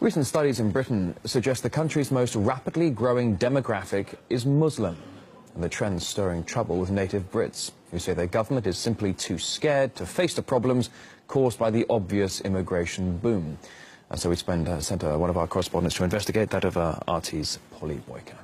Recent studies in Britain suggest the country's most rapidly growing demographic is Muslim, and the trend's stirring trouble with native Brits, who say their government is simply too scared to face the problems caused by the obvious immigration boom. And so we sent one of our correspondents to investigate, that of RT's Polly Boyker.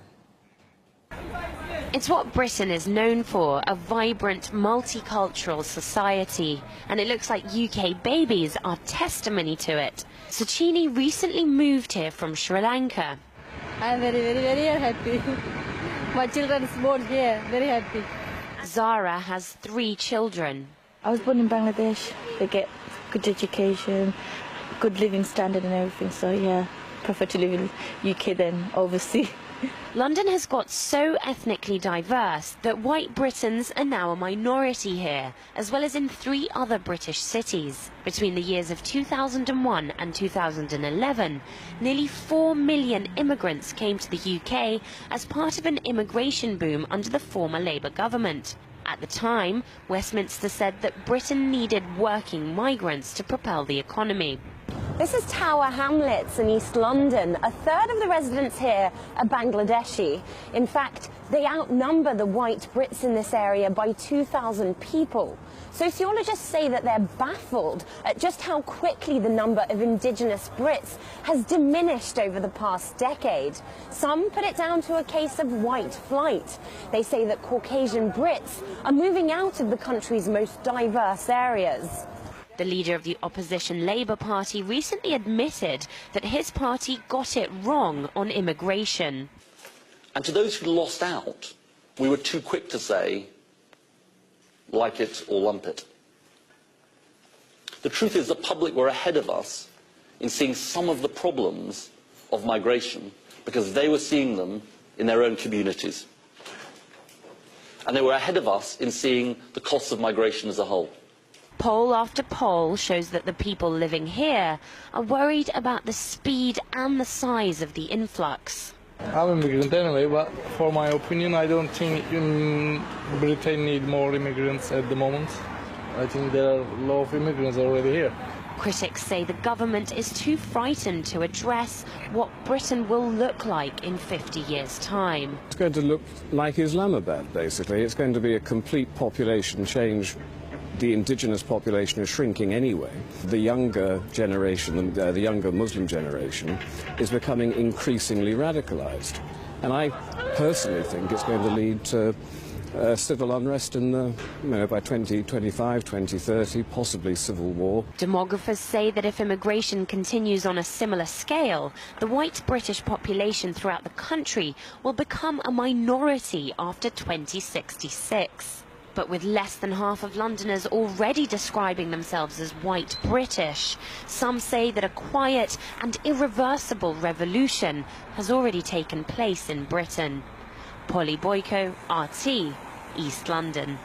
It's what Britain is known for, a vibrant, multicultural society. And it looks like UK babies are testimony to it. Sachini recently moved here from Sri Lanka. I'm very happy. My children are born here, very happy. Zara has 3 children. I was born in Bangladesh. They get good education, good living standard and everything. So yeah, prefer to live in UK than overseas. London has got so ethnically diverse that white Britons are now a minority here, as well as in 3 other British cities. Between the years of 2001 and 2011, nearly 4 million immigrants came to the UK as part of an immigration boom under the former Labour government. At the time, Westminster said that Britain needed working migrants to propel the economy. This is Tower Hamlets in East London. A third of the residents here are Bangladeshi. In fact, they outnumber the white Brits in this area by 2,000 people. Sociologists say that they're baffled at just how quickly the number of indigenous Brits has diminished over the past decade. Some put it down to a case of white flight. They say that Caucasian Brits are moving out of the country's most diverse areas. The leader of the opposition Labour Party recently admitted that his party got it wrong on immigration. And to those who lost out, we were too quick to say, like it or lump it. The truth is the public were ahead of us in seeing some of the problems of migration because they were seeing them in their own communities. And they were ahead of us in seeing the costs of migration as a whole. Poll after poll shows that the people living here are worried about the speed and the size of the influx. I'm an immigrant anyway, but for my opinion, I don't think Britain need more immigrants at the moment. I think there are a lot of immigrants already here. Critics say the government is too frightened to address what Britain will look like in 50 years' time. It's going to look like Islamabad, basically. It's going to be a complete population change. The indigenous population is shrinking anyway. The younger generation, the younger Muslim generation, is becoming increasingly radicalized. And I personally think it's going to lead to civil unrest in the, by 2025, 2030, possibly civil war. Demographers say that if immigration continues on a similar scale, the white British population throughout the country will become a minority after 2066. But with less than half of Londoners already describing themselves as white British, some say that a quiet and irreversible revolution has already taken place in Britain. Polly Boyko, RT, East London.